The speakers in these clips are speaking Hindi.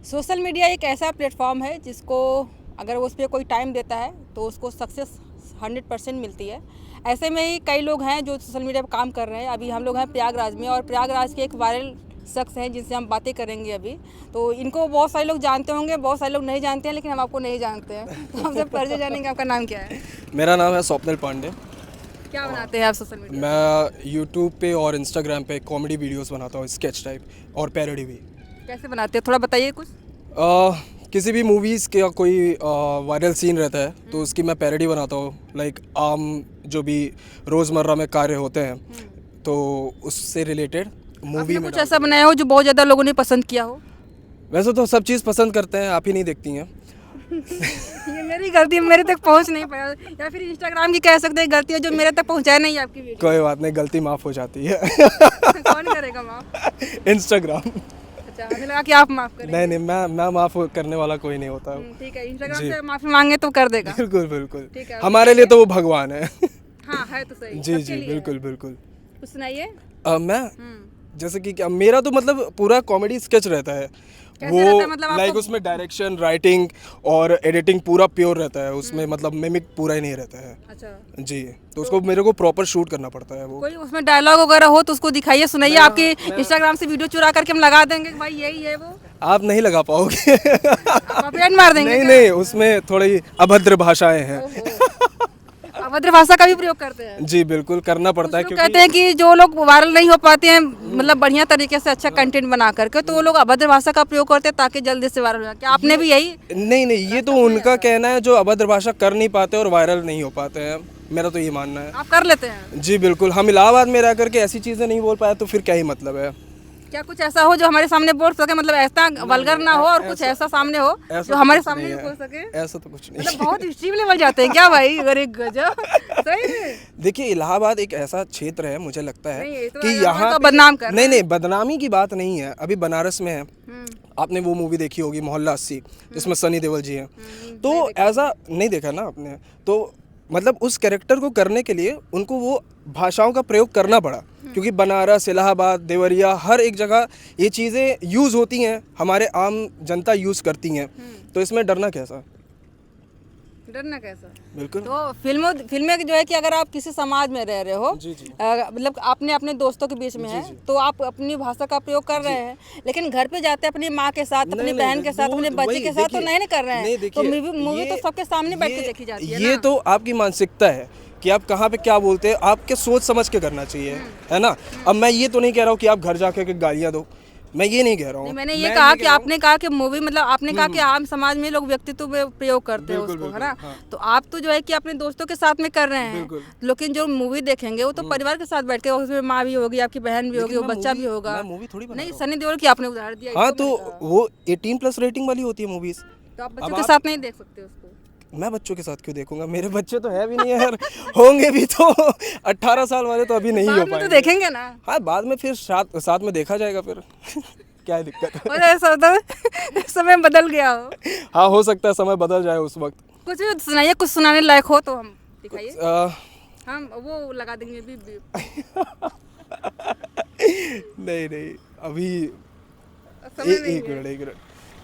सोशल मीडिया एक ऐसा प्लेटफॉर्म है जिसको अगर उस पर कोई टाइम देता है तो उसको सक्सेस 100% मिलती है। ऐसे में ही कई लोग हैं जो सोशल मीडिया पर काम कर रहे हैं। अभी हम लोग हैं प्रयागराज में और प्रयागराज के एक वायरल शख्स हैं जिनसे हम बातें करेंगे अभी। तो इनको बहुत सारे लोग जानते होंगे, बहुत सारे लोग नहीं जानते हैं, लेकिन हम आपको नहीं जानते हैं तो हमसे परिचय जानेंगे। आपका नाम क्या है? मेरा नाम है स्वप्निल पांडे। क्या बनाते हैं आप सोशल मीडिया? मैं यूट्यूब पे और इंस्टाग्राम पे कॉमेडी वीडियोस बनाता हूँ, स्केच टाइप और पैरोडी भी। कैसे बनाते हैं, थोड़ा बताइए कुछ। किसी भी मूवीज़ का कोई वायरल सीन रहता है तो उसकी मैं पैरोडी बनाता हूँ। लाइक आम जो भी रोज़मर्रा में कार्य होते हैं तो उससे रिलेटेड मूवी में कुछ ऐसा बनाया हो जो बहुत ज़्यादा लोगों ने पसंद किया हो? वैसे तो सब चीज़ पसंद करते हैं, आप ही नहीं देखती हैं। ये मेरी गलती है, मेरे तक पहुंच नहीं पाया, या फिर इंस्टाग्राम की कह सकते हैं गलती है जो मेरे तक पहुंचाया नहीं आपकी वीडियो। कोई बात नहीं, गलती माफ़ हो जाती है। कौन करेगा माफ? इंस्टाग्राम। अच्छा, हमें लगा कि आप माफ करेंगे। नहीं, मैं माफ़ करने वाला कोई नहीं होता। ठीक है, इंस्टाग्राम से माफी मांगे तो कर देगा। बिल्कुल बिल्कुल, ठीक है, हमारे लिए तो वो भगवान है। हाँ है तो सही। जी जी बिल्कुल बिल्कुल। कुछ सुनाइए। मैं जैसे कि क्या मेरा तो मतलब पूरा कॉमेडी स्केच रहता है कैसे रहता है? वो, मतलब लाइक उसमें डायरेक्शन, राइटिंग और एडिटिंग पूरा प्योर रहता है उसमें, मतलब मिमिक पूरा ही नहीं रहता है। अच्छा, जी, तो उसको मेरे को प्रॉपर शूट करना पड़ता है वो। कोई उसमें डायलॉग वगैरह हो तो उसको दिखाइए, सुनाइए। आपके इंस्टाग्राम से वीडियो चुरा करके हम लगा देंगे कि भाई यही है वो। आप नहीं लगा पाओगे। कॉपीराइट मार देंगे नहीं क्या? नहीं, उसमें थोड़ी अभद्र भाषाएं हैं। अभद्र भाषा का भी प्रयोग करते हैं? जी बिल्कुल, करना पड़ता है लोग क्योंकि कहते हैं कि जो लोग वायरल नहीं हो पाते हैं, मतलब बढ़िया तरीके से अच्छा कंटेंट बना करके, तो वो लोग अभद्र भाषा का प्रयोग करते हैं ताकि जल्दी से वायरल हो जाए। क्या आपने भी यही? नहीं नहीं, ये तो उनका कहना है जो अभद्र भाषा कर नहीं पाते और वायरल नहीं हो पाते हैं। मेरा तो ये मानना है। आप कर लेते हैं? जी बिल्कुल, हम इलाहाबाद में रह करके ऐसी चीज़ें नहीं बोल पाए तो फिर क्या ही मतलब है। क्या कुछ ऐसा हो जो हमारे सामने बोल सके, मतलब ऐसा वल्गर ना हो और कुछ ऐसा सामने हो जो हमारे सामने भी बोल सके? ऐसा तो कुछ नहीं। मतलब बहुत एक्सट्रीम लेवल जाते हैं क्या भाई? अरे गजब, सही में। देखिए, इलाहाबाद एक ऐसा क्षेत्र है, मुझे लगता है नहीं, ये तो कि इलाहाबाद यहाँ का पे- बदनाम कर रहे नहीं नहीं, बदनामी की बात नहीं है। अभी बनारस में है, आपने वो मूवी देखी होगी मोहल्ला 80, जिसमें सनी देओल जी हैं। तो ऐसा नहीं देखा ना आपने? तो मतलब उस कैरेक्टर को करने के लिए उनको वो भाषाओं का प्रयोग करना पड़ा, क्योंकि बनारस, इलाहाबाद, देवरिया, हर एक जगह ये चीज़ें यूज़ होती हैं, हमारे आम जनता यूज़ करती हैं। तो इसमें डरना कैसा? डरना कैसा? बिल्कुल। तो फिल्में जो है कि अगर आप किसी समाज में रह रहे हो, जी जी मतलब आपने अपने दोस्तों के बीच में है, तो आप अपनी भाषा का प्रयोग कर रहे हैं, लेकिन घर पे जाते अपनी माँ के साथ, अपनी बहन के साथ, अपने बच्चे के साथ तो नहीं कर रहे हैं। तो मूवी तो सबके सामने बैठ के देखी जाती है ये ना। तो आपकी मानसिकता है कि आप कहाँ पे क्या बोलते हैं, आपके सोच समझ के करना चाहिए, है ना। अब मैं ये तो नहीं कह रहा हूँ कि आप घर जाके के गालियाँ दो, मैं ये नहीं कह रहा हूँ। मैंने ये कहा कि आपने कहा कि मूवी, मतलब आपने कहा कि आम समाज में लोग व्यक्तित्व में प्रयोग करते हैं उसको, है ना। तो आप तो जो है कि अपने दोस्तों के साथ में कर रहे हैं, लेकिन जो मूवी देखेंगे वो तो परिवार के साथ बैठ के, उसमें माँ भी होगी, आपकी बहन भी होगी, वो बच्चा भी होगा। मूवी थोड़ी बना नहीं, सनी देओल की आपने उदाहरण दिया। हाँ, तो वो 18+ रेटिंग वाली होती है मूवीज। तो आप बच्चों के साथ नहीं देख सकते उसको? मैं बच्चों के साथ क्यों देखूंगा? मेरे बच्चे तो है भी नहीं है यार। होंगे भी तो 18 साल वाले तो अभी नहीं हो बाद में पाएंगे। तो देखेंगे ना। हाँ, बाद में फिर साथ में देखा जाएगा फिर। क्या है दिक्कत है? और ऐसा होता है समय बदल गया हो। हाँ, हो सकता है समय बदल जाए उस वक्त। कुछ भी सुनाइए, कुछ सुनाने लायक हो तो हम दिखाइए, आ, हम वो लगा देंगे भी। नहीं नहीं, अभी समय नहीं एक मिनट।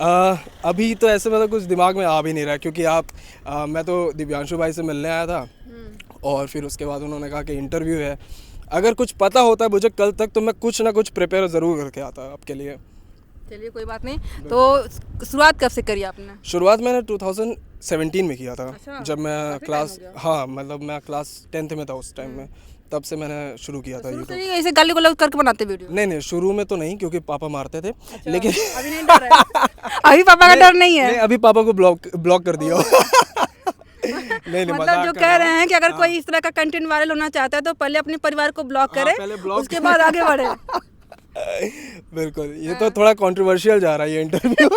अभी तो ऐसे मतलब कुछ दिमाग में आ भी नहीं रहा, क्योंकि मैं तो दिव्यांशु भाई से मिलने आया था और फिर उसके बाद उन्होंने कहा कि इंटरव्यू है। अगर कुछ पता होता है मुझे कल तक तो मैं कुछ ना कुछ प्रिपेयर ज़रूर करके आता आपके लिए। चलिए, कोई बात नहीं। तो शुरुआत कब से करी आपने? शुरुआत मैंने 2017 में किया था। अच्छा, जब मैं काफी क्लास टाइम हो गया। हाँ, मतलब मैं क्लास 10th में था उस टाइम में, तब से मैंने शुरू किया था शुरू से यूट्यूब। ही ऐसे गाली गलौज करके बनाते वीडियो? नहीं नहीं, शुरू में तो नहीं, क्योंकि पापा मारते थे। लेकिन अभी नहीं डर है? अभी पापा का डर नहीं है? नहीं, अभी पापा को ब्लॉक कर दिया। नहीं नहीं, मतलब जो कह रहे हैं कि अगर कोई इस तरह का कंटेंट वायरल होना चाहता है तो पहले अपने परिवार को ब्लॉक करे, पहले ब्लॉक उसके बाद आगे बढ़े। बिल्कुल, ये तो थोड़ा कंट्रोवर्शियल जा रहा है ये इंटरव्यू।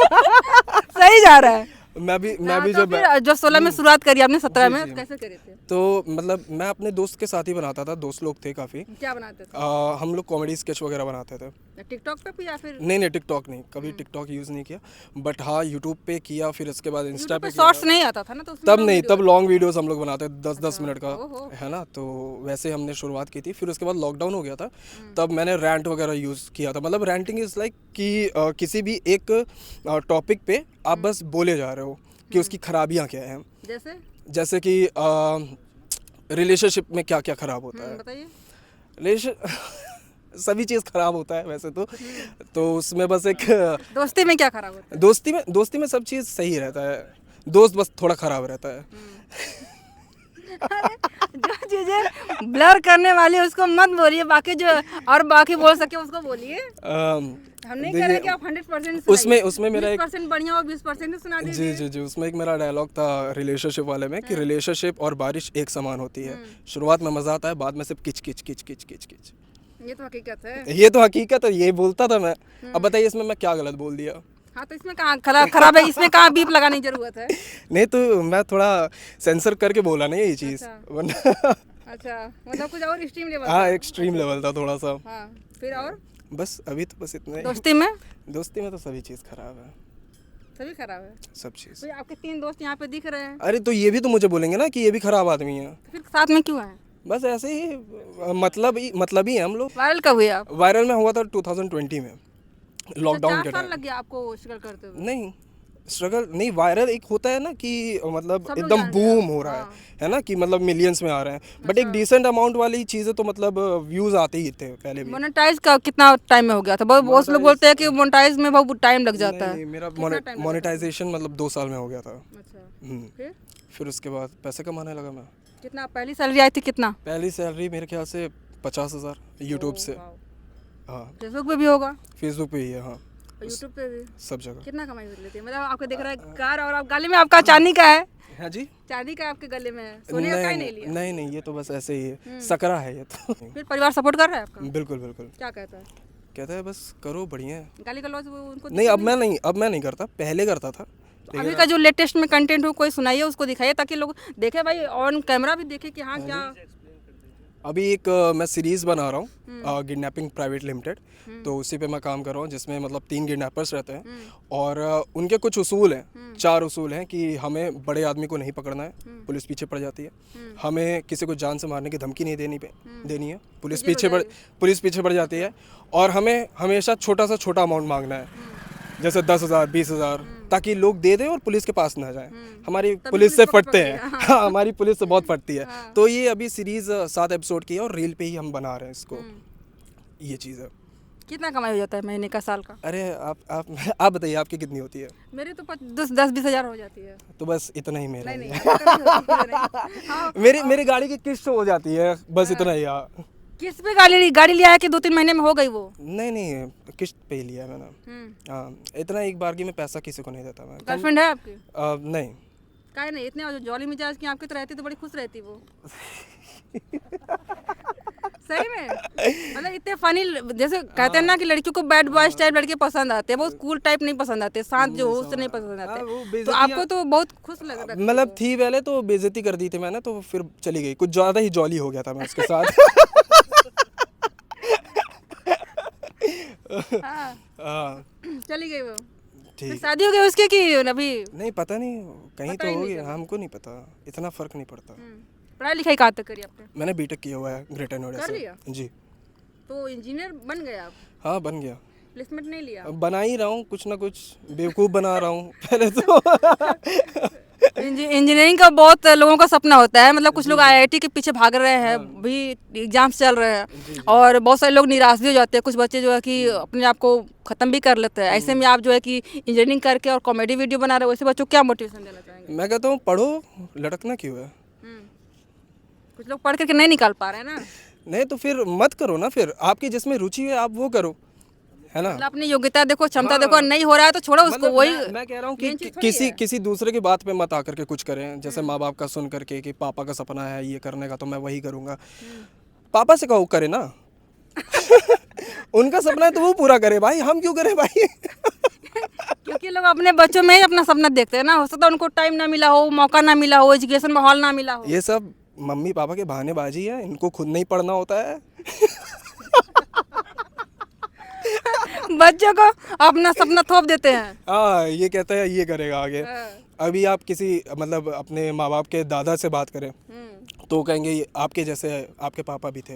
सही जा रहा है। मैं भी तो जब फिर जो 16 में शुरुआत करी आपने 17 में कैसे करे थे? तो मतलब मैं अपने दोस्त के साथ ही बनाता था, दोस्त लोग थे काफ़ी। क्या बनाते थे? हम लोग कॉमेडी स्केच वगैरह बनाते थे। टिकटॉक पे भी या फिर नहीं टिकटॉक नहीं, कभी टिकटॉक यूज़ नहीं किया, बट हाँ यूट्यूब पे किया, फिर इसके बाद इंस्टा यूट्यूब पे पे किया। शॉर्ट्स नहीं आता था ना, तो उसमें तब long नहीं, video तब लॉन्ग वीडियोस हम लोग बनाते थे 10-10 मिनट का, ओहो। है ना। तो वैसे हमने शुरुआत की थी, फिर उसके बाद लॉकडाउन हो गया था, तब मैंने रैंट वगैरह यूज़ किया था। मतलब रैंटिंग इज़ लाइक कि किसी भी एक टॉपिक पे आप बस बोले जा रहे हो कि उसकी खराबियाँ क्या हैं। जैसे कि रिलेशनशिप में क्या क्या खराब होता है। बताइए। रिलेशन सभी चीज़ खराब होता है वैसे तो उसमें बस एक दोस्ती में क्या खराब होता है? दोस्ती में सब चीज़ सही रहता है, दोस्त बस थोड़ा खराब रहता है। जो चीजें ब्लर करने वाली है उसको मत बोलिए, बाकी जो और बाकी बोल सके उसको बोलिए। हम नहीं कह रहे कि आप 100% उसमें मेरा 20% बढ़िया और 20% सुना दीजिए। जी उसमें एक मेरा डायलॉग था रिलेशनशिप वाले में कि रिलेशनशिप और बारिश एक समान होती है। शुरुआत में मज़ा आता है, बाद में सिर्फ किच किच किच किच किच किच। ये तो हकीकत है। ये तो हकीकत है, ये बोलता था मैं। अब बताइए इसमें मैं क्या गलत बोल दिया? हाँ तो इसमें कहाँ खराब है, इसमें कहाँ बीप लगाने की जरूरत है? नहीं तो मैं थोड़ा सेंसर करके बोला ना ये चीज़, वरना अच्छा मतलब कुछ और एक्सट्रीम लेवल। हाँ एक्सट्रीम लेवल था थोड़ा सा। हाँ फिर और बस अभी तो बस इतना ही। दोस्ती में तो सभी चीज़ खराब है, सभी खराब है सब चीज़। तो आपके 3 दोस्त यहाँ पे दिख रहे हैं। अरे तो ये भी तो मुझे बोलेंगे ना कि ये भी खराब आदमी है। तो फिर साथ में क्यों है? बस ऐसे ही मतलब ही है हम लोग। वायरल कब हुए आप? वायरल में हुआ था 2020 में, लॉकडाउन के 4 साल टाइम। लग गया आपको स्ट्रगल करते हुए? नहीं स्ट्रगल नहीं, वायरल एक होता है ना कि मतलब सब लोग एकदम जान रहे हैं। बूम हो रहा है ना, कि मतलब मिलियंस में आ रहे हैं, बट एक डिसेंट अमाउंट वाली चीज़ें तो मतलब व्यूज़ आते ही थे पहले भी। मोनेटाइज का कितना टाइम में हो गया था? बहुत लोग बोलते हैं कि मोनेटाइज में बहुत टाइम लग जाता है। नहीं, मेरा मोनेटाइजेशन मतलब 2 साल में हो गया था। अच्छा फिर उसके बाद पैसे कमाने लगा मैं। कितना पहली सैलरी आई थी? कितना पहली सैलरी मेरे ख्याल से 50,000 यूट्यूब से। हाँ फेसबुक पे भी होगा? फेसबुक पे ही है, हाँ यूट्यूब पे भी सब जगह। कितना कमाई कर लेती है? मतलब आपको दिख रहा है कार और आप गले में आपका चांदी का है? हाँ जी, चांदी का आपके गले में है, सोने का काहे नहीं लिया? नहीं ये तो बस ऐसे ही है, सकरा है ये तो। फिर परिवार सपोर्ट कर रहा है आपका? बिल्कुल क्या कहता है? कहता है बस करो, बढ़िया है। गाली गलौज उनको नहीं अब मैं नहीं करता, पहले करता था। अभी का जो लेटेस्ट में कंटेंट हो कोई सुनाइए, उसको दिखाइए ताकि लोग देखे, भाई ऑन कैमरा भी देखे कि हाँ क्या। अभी एक मैं सीरीज़ बना रहा हूँ किडनैपिंग प्राइवेट लिमिटेड, तो उसी पे मैं काम कर रहा हूँ, जिसमें मतलब 3 किडनैपर्स रहते हैं और उनके कुछ उसूल हैं, 4 उसूल हैं कि हमें बड़े आदमी को नहीं पकड़ना है, पुलिस पीछे पड़ जाती है। हमें किसी को जान से मारने की धमकी नहीं देनी है, पुलिस पीछे पड़ जाती है। और हमें हमेशा छोटा अमाउंट मांगना है, जैसे 10,000 20,000, ताकि लोग दे दें और पुलिस के पास ना जाए। हमारी पुलिस से फटते हैं। हाँ हमारी पुलिस से बहुत फटती है। तो ये अभी सीरीज 7 एपिसोड की है और रील पे ही हम बना रहे हैं इसको। ये चीज़ है। कितना कमाई हो जाता है महीने का, साल का? अरे आप बताइए आपकी कितनी होती है? मेरे तो 10-20 हज़ार हो जाती है। तो बस इतना ही मेरा नहीं है। मेरी गाड़ी की किस्त हो जाती है, बस इतना ही। किस्त पे गाड़ी लिया है कि 2-3 महीने में हो गई वो? नहीं किस्त पे ही लिया मैंने। हाँ इतना एक बारगी में पैसा किसी को नहीं देता मैं। गर्लफ्रेंड है आपकी? नहीं। काहे नहीं, इतने जॉली मिजाज की आपकी तो रहती तो बड़ी खुश रहती वो। सही में मतलब इतने फनी, जैसे कहते हैं ना कि लड़कियों को बैड बॉयज टाइप लड़के पसंद आते हैं, बहुत कूल टाइप नहीं पसंद आते, शांत जो उससे नहीं पसंद आते। तो आपको तो बहुत खुश लग रहा है? मतलब थी पहले तो बेइज्जती कर दी थी मैंने, तो फिर चली गई, कुछ ज़्यादा ही जॉली हो गया था मैं उसके साथ। हाँ चली गई वो। ठीक। शादी हो गई उसकी कि अभी? नहीं पता नहीं, कहीं तो होगी, हमको नहीं पता, इतना फर्क नहीं पड़ता। पढ़ाई लिखाई कहाँ तक करी आपने? मैंने बीटेक किया हुआ है ग्रेटर नोएडा से। लिया? जी। तो इंजीनियर बन गए आप? हाँ बन गया। प्लेसमेंट नहीं लिया? बना ही रहा हूँ, कुछ ना कुछ बेवकूफ़ बना रहा हूँ पहले तो। इंजीनियरिंग का बहुत लोगों का सपना होता है, मतलब कुछ लोग आईआईटी के पीछे भाग रहे हैं, भी एग्जाम्स चल रहे हैं और बहुत सारे लोग निराश भी हो जाते हैं। कुछ बच्चे जो है कि अपने आप को ख़त्म भी कर लेते हैं। ऐसे में आप जो है कि इंजीनियरिंग करके और कॉमेडी वीडियो बना रहे हो, वैसे बच्चों को क्या मोटिवेशन देना चाहेंगे? मैं कहता हूँ पढ़ो, लटकना क्यों है। कुछ लोग पढ़ करके नहीं निकाल पा रहे हैं ना। नहीं तो फिर मत करो ना, फिर आपकी जिसमें रुचि है आप वो करो, है ना। मतलब अपनी योग्यता देखो, क्षमता देखो, नहीं हो रहा है तो छोड़ो उसको। मतलब वही मैं कह रहा हूँ कि किसी दूसरे की बात पे मत आकर के कुछ करें, जैसे माँ बाप का सुन करके कि पापा का सपना है ये करने का तो मैं वही करूँगा। पापा से कहो करे ना। उनका सपना है तो वो पूरा करे भाई, हम क्यों करें भाई। क्योंकि लोग लोग अपने बच्चों में ही अपना सपना देखते हैं ना, हो सकता है उनको टाइम ना मिला हो, मौका ना मिला हो, एजुकेशन माहौल ना मिला हो। ये सब मम्मी पापा के बहानेबाजी है, इनको खुद नहीं पढ़ना होता है। बच्चों को अपना सपना थोप देते हैं। हाँ, ये कहता है ये करेगा आगे। हाँ। अभी आप किसी मतलब अपने माँ बाप के दादा से बात करें तो कहेंगे ये आपके जैसे आपके पापा भी थे,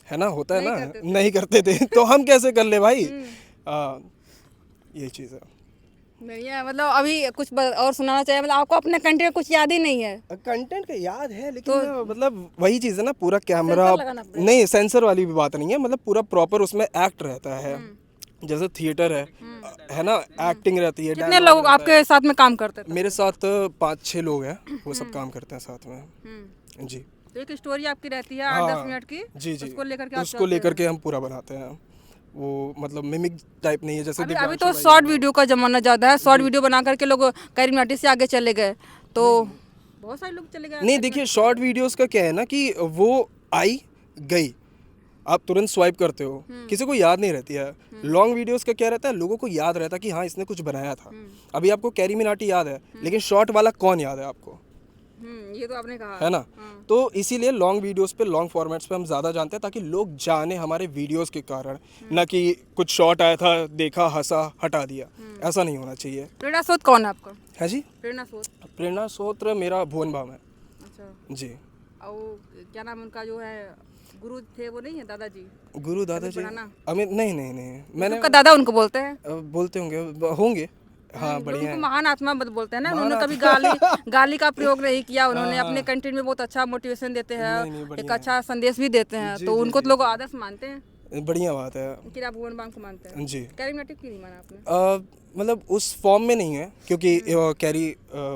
है ना, होता है ना, नहीं करते थे तो हम कैसे कर ले भाई। ये चीज़ है। बढ़िया, मतलब अभी कुछ और सुनाना चाहिए, मतलब आपको अपने कंट्री का कुछ याद ही नहीं है। कंटेंट का याद है लेकिन मतलब वही चीज़ है ना, पूरा कैमरा नहीं, सेंसर वाली भी बात नहीं है, मतलब पूरा प्रॉपर उसमें एक्ट रहता है, जैसे थिएटर है ना, एक्टिंग रहती है। कितने लोग आपके साथ में काम करते थे? मेरे साथ 5-6 लोग हैं, वो सब काम करते हैं साथ में। जी, तो एक स्टोरी आपकी रहती है 8-10 मिनट की, जी जी, उसको लेकर के आप उसको लेकर के हम पूरा बनाते हैं। वो मतलब मिमिक टाइप नहीं है जैसे अभी तो शॉर्ट वीडियो का जमाना ज़्यादा है, शॉर्ट वीडियो बना करके लोग करीमनाटी से आगे चले गए, तो बहुत सारे लोग चले गए। नहीं, देखिए शॉर्ट वीडियोस का क्या है ना कि वो आई गई, आप तुरंत स्वाइप करते हो, किसी को याद नहीं रहती है। लॉन्ग वीडियोस का क्या रहता है, लोगों को याद रहता है कि हाँ इसने कुछ बनाया था। अभी आपको कैरी मिनाटी याद है, लेकिन शॉर्ट वाला कौन याद है आपको, ये तो आपने कहा है ना। तो इसीलिए लॉन्ग वीडियोस पे, लॉन्ग फॉर्मेट्स पे हम ज़्यादा जानते हैं, ताकि लोग जाने हमारे वीडियोस के कारण, ना कि कुछ शॉर्ट आया था, देखा, हंसा, हटा दिया। ऐसा नहीं होना चाहिए। प्रेरणा स्रोत कौन है आपका? है जी, प्रेरणा स्रोत? प्रेरणा स्रोत मेरा भुवन बाम है। अच्छा, जी। और क्या नाम उनका जो है गुरु थे, वो नहीं है दादाजी? गुरु दादाजी अमित? नहीं नहीं नहीं, मैंने उनका दादा उनको बोलते हैं। बोलते होंगे हाँ, बढ़िया उनको महान आत्मा बोलते हैं ना। उन्होंने कभी गाली का प्रयोग नहीं किया। उन्होंने अपने कंटेंट में बहुत अच्छा मोटिवेशन देते हैं, एक अच्छा संदेश भी देते हैं, तो उनको तो लोग आदर्श मानते हैं। बढ़िया बात है। लेकिन आप भुवन बाम को मानते हैं जी। कैरिज्मेटिक क्यों नहीं माना आपने? मतलब उस फॉर्म में नहीं है, क्योंकि कैरी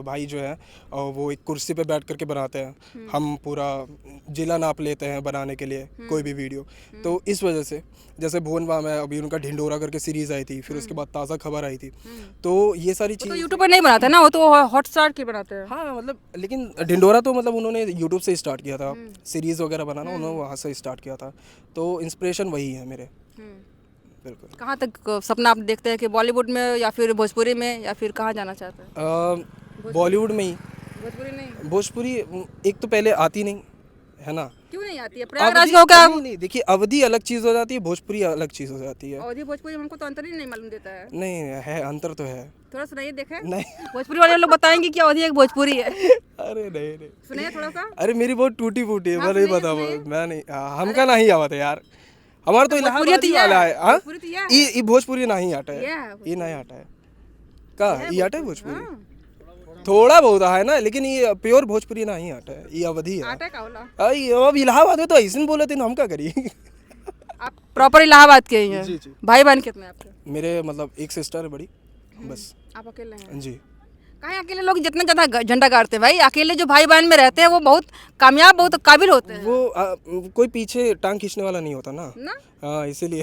भाई जो है वो एक कुर्सी पे बैठ करके बनाते हैं, हम पूरा जिला नाप लेते हैं बनाने के लिए कोई भी वीडियो, तो इस वजह से। जैसे भुवन बाम है, अभी उनका ढिंडोरा करके सीरीज आई थी, फिर उसके बाद ताज़ा खबर आई थी, तो ये सारी चीज़ तो यूट्यूब पर नहीं बनाते ना, वो तो हॉटस्टार के बनाते हैं। हाँ, मतलब लेकिन ढिंडोरा तो मतलब उन्होंने यूट्यूब से स्टार्ट किया था, सीरीज़ वगैरह बनाना उन्होंने वहाँ से स्टार्ट किया था, तो इंस्पिरेशन वही है मेरे। बिल्कुल। कहाँ तक सपना आप देखते हैं कि बॉलीवुड में या फिर भोजपुरी में, या फिर कहाँ जाना चाहते हैं? बॉलीवुड में ही। भोजपुरी नहीं? भोजपुरी एक तो पहले आती नहीं है ना। क्यों नहीं आती है? प्रयागराज का क्या? नहीं, देखिए अवधि अलग चीज़ हो जाती है, भोजपुरी अलग चीज़ हो जाती है। अवधि भोजपुरी हमको तो अंतर ही नहीं मालूम देता है। नहीं है, अंतर तो है। थोड़ा सुनाइए, देखें। नहीं, भोजपुरी वाले लोग बताएंगे कि अवधि एक भोजपुरी है। अरे नहीं, सुनाइए थोड़ा सा। अरे मेरी बहुत टूटी फूटी है, मैं नहीं बता, मैं नहीं, हमका नहीं आवा था यार, हमारा तो इलाहाबादी वाला है। हाँ, ये भोजपुरी नहीं आता है, ये नहीं आता है का, ये आता है भोजपुरी थोड़ा बहुत है ना, लेकिन ये प्योर भोजपुरी नहीं आता है, ये अवधि है। अब इलाहाबाद में तो ऐसे बोले थे, हम क्या करिए। आप प्रॉपर इलाहाबाद के ही हैं? जी जी। भाई बहन कितने आपके? मेरे मतलब एक सिस्टर है बड़ी, बस। आप अकेले हैं? जी। कहीं अकेले लोग जितना ज़्यादा झंडा गाड़ते हैं भाई, अकेले जो भाई बहन में रहते हैं वो बहुत कामयाब, बहुत काबिल होते हैं। वो कोई पीछे टांग खींचने वाला नहीं होता ना, हाँ, इसीलिए।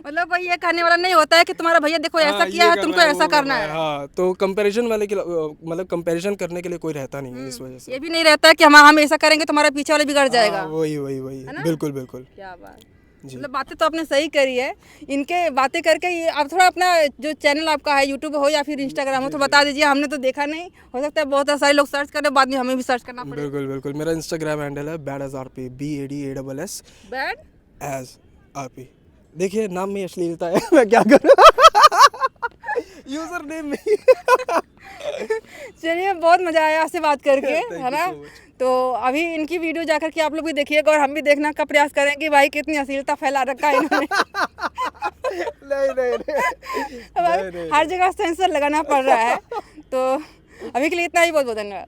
मतलब भाई ये कहने वाला नहीं होता है कि तुम्हारा भैया देखो ऐसा किया है, तुमको ऐसा करना है। हाँ, तो कंपैरिजन वाले के मतलब कंपैरिजन करने के लिए कोई रहता नहीं है, इस वजह से। ये भी नहीं रहता है कि हम ऐसा करेंगे तुम्हारा पीछे वाले बिगड़ जाएगा। वही, बिल्कुल बिल्कुल। क्या बात, मतलब बातें तो आपने सही करी है। इनके बातें करके ये आप थोड़ा अपना जो चैनल आपका है, यूट्यूब हो या फिर इंस्टाग्राम हो, तो बता दीजिए, हमने तो देखा नहीं, हो सकता है बहुत सारे लोग सर्च कर रहे, बाद में हमें भी सर्च करना पड़ेगा। बिल्कुल, मेरा इंस्टाग्राम हैंडल है BADASRP, BADASS bad as RP। देखिए नाम में अश्लीलता है, मैं क्या करूँ। यूजर नेम में। चलिए, बहुत मजा आया आपसे बात करके, है ना। तो अभी इनकी वीडियो जाकर के आप लोग भी देखिएगा, और हम भी देखने का प्रयास करें कि भाई कितनी अश्लीलता फैला रखा है इन्होंने। नहीं। हर जगह सेंसर लगाना पड़ रहा है। तो अभी के लिए इतना ही, बहुत बहुत धन्यवाद।